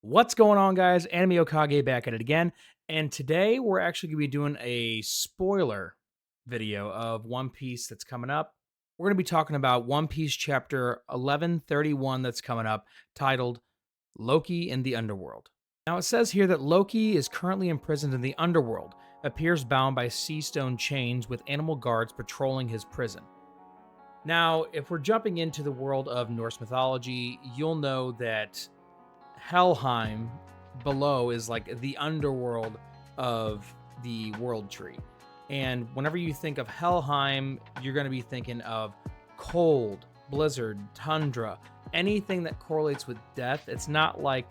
What's going on, guys? Anime Okage back at it again. And today we're actually going to be doing a spoiler video of One Piece that's coming up. We're going to be talking about One Piece chapter 1131 that's coming up, titled Loki in the Underworld. Now, it says here that Loki is currently imprisoned in the underworld, appears bound by sea stone chains with animal guards patrolling his prison. Now, if we're jumping into the world of Norse mythology, you'll know that Helheim below is like the underworld of the world tree. And whenever you think of Helheim, you're going to be thinking of cold, blizzard, tundra, anything that correlates with death. It's not like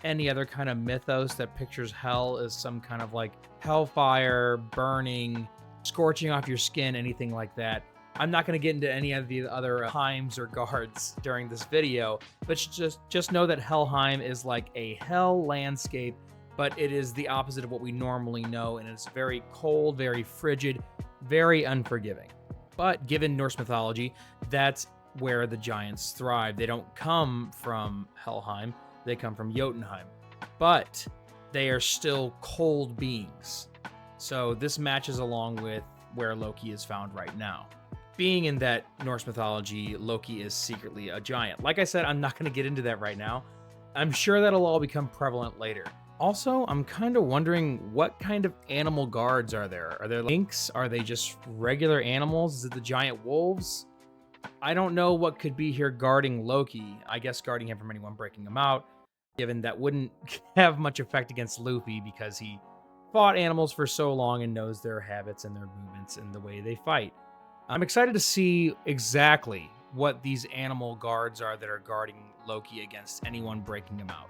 any other kind of mythos that pictures hell as some kind of like hellfire, burning, scorching off your skin, anything like that. I'm not going to get into any of the other heims or guards during this video, but just know that Helheim is like a hell landscape, but it is the opposite of what we normally know, and it's very cold, very frigid, very unforgiving. But given Norse mythology, that's where the giants thrive. They don't come from Helheim, they come from Jotunheim, but they are still cold beings. So this matches along with where Loki is found right now. Being in that Norse mythology, Loki is secretly a giant. Like I said, I'm not going to get into that right now. I'm sure that'll all become prevalent later. Also, I'm kind of wondering what kind of animal guards are there? Are there lynx? Are they just regular animals? Is it the giant wolves? I don't know what could be here guarding Loki. I guess guarding him from anyone breaking him out, given that wouldn't have much effect against Luffy because he fought animals for so long and knows their habits and their movements and the way they fight. I'm excited to see exactly what these animal guards are that are guarding Loki against anyone breaking him out.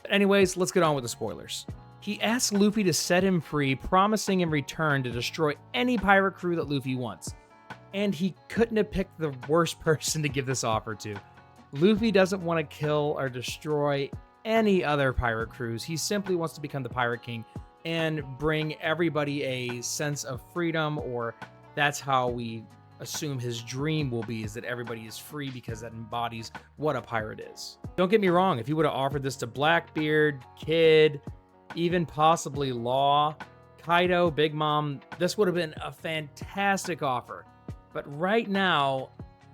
But anyways, let's get on with the spoilers. He asks Luffy to set him free, promising in return to destroy any pirate crew that Luffy wants. And he couldn't have picked the worst person to give this offer to. Luffy doesn't want to kill or destroy any other pirate crews. He simply wants to become the Pirate King and bring everybody a sense of freedom, or that's how we assume his dream will be, is that everybody is free because that embodies what a pirate is. Don't get me wrong, if he would have offered this to Blackbeard, Kid, even possibly Law, Kaido, Big Mom, this would have been a fantastic offer. But right now,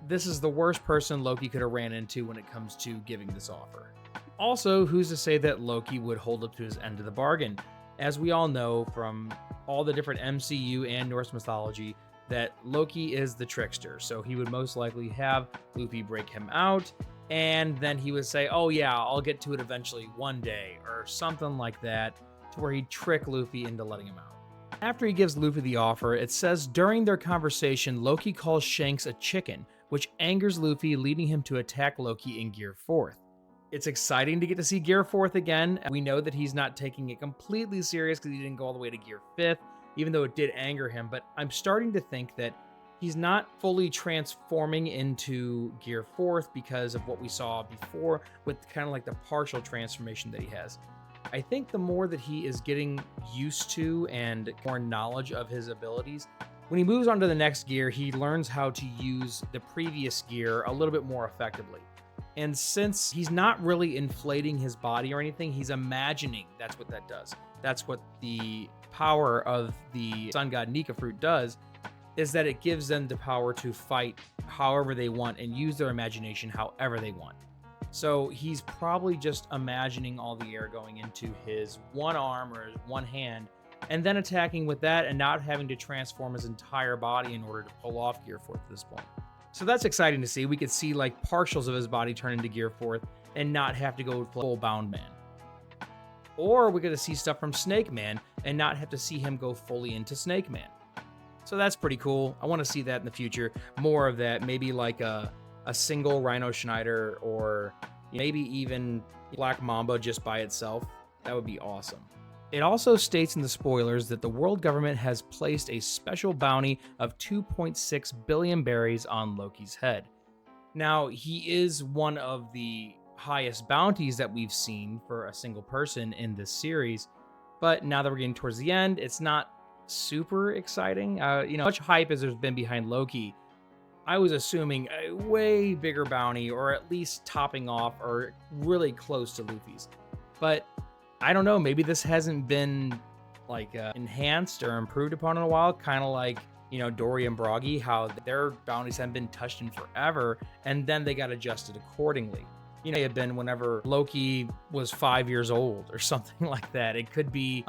this is the worst person Loki could have ran into when it comes to giving this offer. Also, who's to say that Loki would hold up to his end of the bargain? As we all know from all the different MCU and Norse mythology, that Loki is the trickster, so he would most likely have Luffy break him out, and then he would say, oh yeah, I'll get to it eventually one day, or something like that, to where he'd trick Luffy into letting him out. After he gives Luffy the offer, it says during their conversation, Loki calls Shanks a chicken, which angers Luffy, leading him to attack Loki in Gear 4th. It's exciting to get to see Gear 4th again. We know that he's not taking it completely serious because he didn't go all the way to Gear 5th, even though it did anger him, but I'm starting to think that he's not fully transforming into Gear 4th because of what we saw before with kind of like the partial transformation that he has. I think the more that he is getting used to and more knowledge of his abilities, when he moves on to the next gear, he learns how to use the previous gear a little bit more effectively. And since he's not really inflating his body or anything, he's imagining that's what that does. That's what the power of the sun god Nika fruit does, is that it gives them the power to fight however they want and use their imagination however they want. So he's probably just imagining all the air going into his one arm or his one hand, and then attacking with that and not having to transform his entire body in order to pull off Gear 4th at this point. So that's exciting to see. We could see like partials of his body turn into Gear 4th and not have to go full Bound Man. Or we're going to see stuff from Snake Man and not have to see him go fully into Snake Man. So that's pretty cool. I want to see that in the future. More of that, maybe like a single Rhino Schneider, or maybe even Black Mamba just by itself. That would be awesome. It also states in the spoilers that the world government has placed a special bounty of 2.6 billion berries on Loki's head. Now, he is one of the highest bounties that we've seen for a single person in this series, but now that we're getting towards the end, it's not super exciting. Much hype as there's been behind Loki, I was assuming a way bigger bounty, or at least topping off or really close to Luffy's. But I don't know, maybe this hasn't been like enhanced or improved upon in a while, kind of like, Dory and Broggy, how their bounties haven't been touched in forever, and then they got adjusted accordingly. It had been whenever Loki was 5 years old or something like that. It could be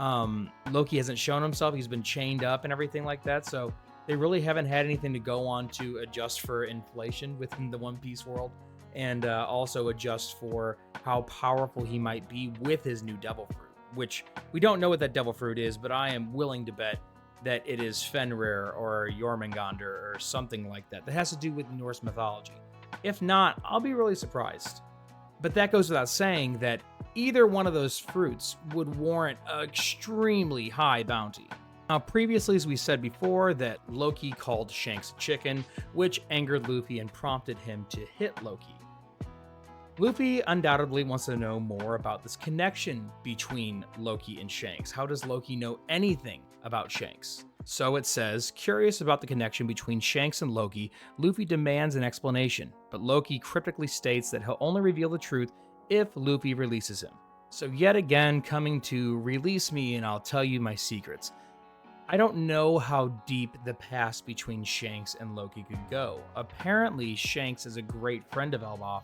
Loki hasn't shown himself, he's been chained up and everything like that, so they really haven't had anything to go on to adjust for inflation within the One Piece world, and also adjust for how powerful he might be with his new devil fruit, which we don't know what that devil fruit is, but I am willing to bet that it is Fenrir or Jormungandr or something like that. That has to do with Norse mythology. If not, I'll be really surprised. But that goes without saying that either one of those fruits would warrant an extremely high bounty. Now, previously, as we said before, that Loki called Shanks a chicken, which angered Luffy and prompted him to hit Loki. Luffy undoubtedly wants to know more about this connection between Loki and Shanks. How does Loki know anything about Shanks? So it says, curious about the connection between Shanks and Loki, Luffy demands an explanation, but Loki cryptically states that he'll only reveal the truth if Luffy releases him. So yet again, coming to release me and I'll tell you my secrets. I don't know how deep the past between Shanks and Loki could go. Apparently, Shanks is a great friend of Elbaf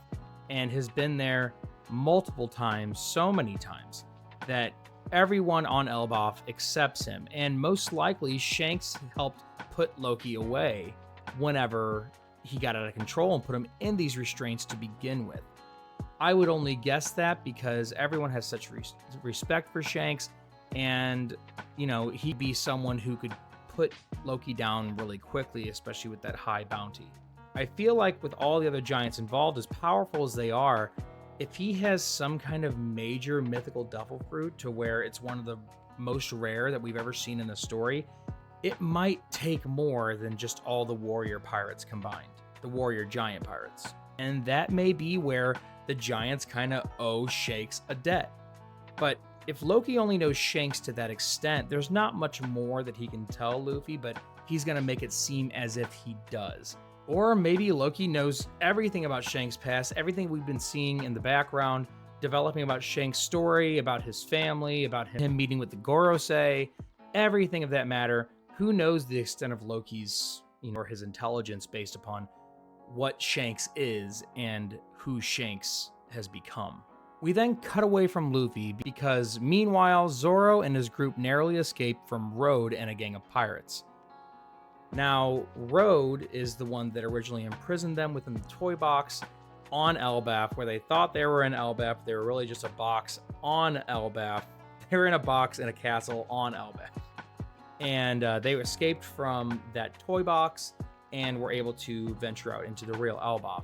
and has been there multiple times, so many times, that everyone on Elbaf accepts him, and most likely Shanks helped put Loki away whenever he got out of control and put him in these restraints to begin with. I would only guess that because everyone has such respect for Shanks, and he'd be someone who could put Loki down really quickly, especially with that high bounty. I feel like with all the other giants involved, as powerful as they are, if he has some kind of major mythical devil fruit to where it's one of the most rare that we've ever seen in the story, it might take more than just all the warrior pirates combined, the warrior giant pirates. And that may be where the giants kind of owe Shanks a debt. But if Loki only knows Shanks to that extent, there's not much more that he can tell Luffy, but he's going to make it seem as if he does. Or maybe Loki knows everything about Shanks' past, everything we've been seeing in the background, developing about Shanks' story, about his family, about him meeting with the Gorosei, everything of that matter. Who knows the extent of Loki's, or his intelligence based upon what Shanks is and who Shanks has become. We then cut away from Luffy because meanwhile, Zoro and his group narrowly escape from Road and a gang of pirates. Now, Road is the one that originally imprisoned them within the toy box on Elbaf, where they thought they were in Elbaf. They were really just a box on Elbaf. They were in a box in a castle on Elbaf. And they escaped from that toy box and were able to venture out into the real Elbaf.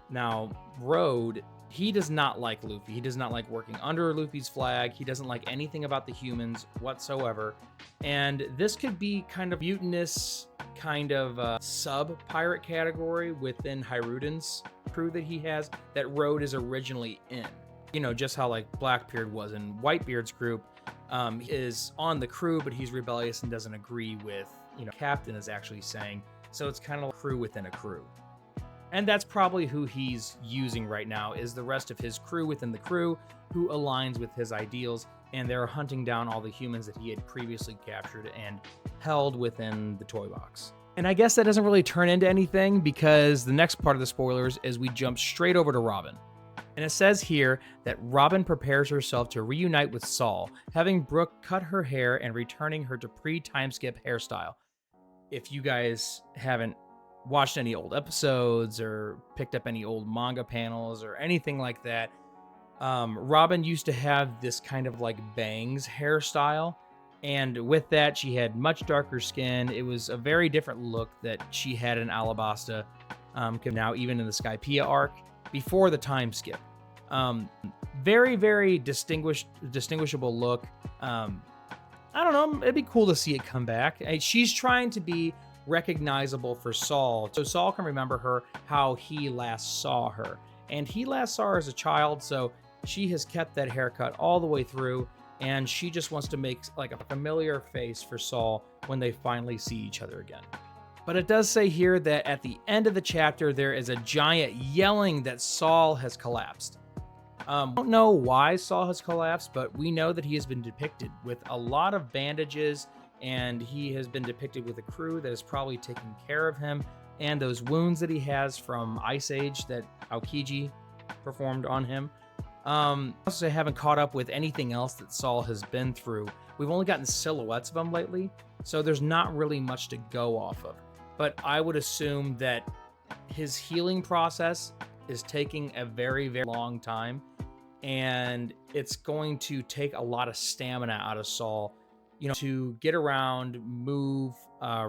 Now, Road, he does not like Luffy. He does not like working under Luffy's flag. He doesn't like anything about the humans whatsoever. And this could be kind of mutinous, kind of sub-pirate category within Hiruden's crew that he has, that Road is originally in. Just how like Blackbeard was in Whitebeard's group, is on the crew, but he's rebellious and doesn't agree with, Captain is actually saying. So it's kind of a crew within a crew. And that's probably who he's using right now, is the rest of his crew within the crew who aligns with his ideals, and they're hunting down all the humans that he had previously captured and held within the toy box. And I guess that doesn't really turn into anything because the next part of the spoilers is we jump straight over to Robin. And it says here that Robin prepares herself to reunite with Saul, having Brooke cut her hair and returning her to pre-time skip hairstyle. If you guys haven't watched any old episodes or picked up any old manga panels or anything like that, Robin used to have this kind of like bangs hairstyle, and with that she had much darker skin. It was a very different look that she had in Alabasta, now even in the Skypiea arc before the time skip. Very, very distinguishable look. I don't know, it'd be cool to see it come back. She's trying to be recognizable for Saul, so Saul can remember her, how he last saw her. And he last saw her as a child, so she has kept that haircut all the way through, and she just wants to make like a familiar face for Saul when they finally see each other again. But it does say here that at the end of the chapter, there is a giant yelling that Saul has collapsed. Don't know why Saul has collapsed, but we know that he has been depicted with a lot of bandages, and he has been depicted with a crew that is probably taking care of him, and those wounds that he has from Ice Age that Aokiji performed on him. Also, I haven't caught up with anything else that Saul has been through. We've only gotten silhouettes of him lately, so there's not really much to go off of. But I would assume that his healing process is taking a very, very long time, and it's going to take a lot of stamina out of Saul, to get around, move,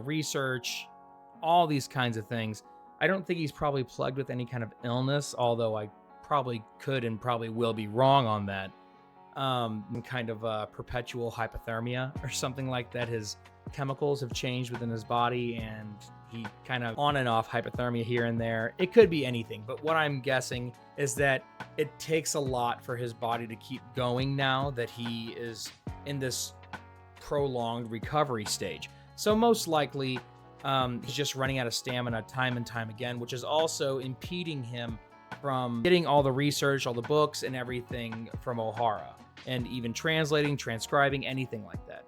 research, all these kinds of things. I don't think he's probably plagued with any kind of illness, although I probably could and probably will be wrong on that. Kind of perpetual hypothermia or something like that. His chemicals have changed within his body, and he kind of on and off hypothermia here and there. It could be anything, but what I'm guessing is that it takes a lot for his body to keep going now that he is in this prolonged recovery stage. So most likely, he's just running out of stamina time and time again, which is also impeding him from getting all the research, all the books and everything from Ohara, and even translating, transcribing, anything like that.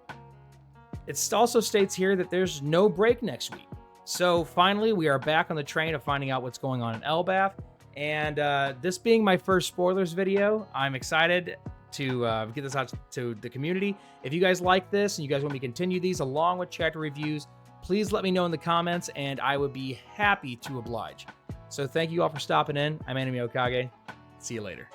It also states here that there's no break next week. So finally, we are back on the train of finding out what's going on in Elbaf. And this being my first spoilers video, I'm excited to get this out to the community. If you guys like this and you guys want me to continue these along with chapter reviews, please let me know in the comments, and I would be happy to oblige. So thank you all for stopping in. I'm Anime Okage. See you later.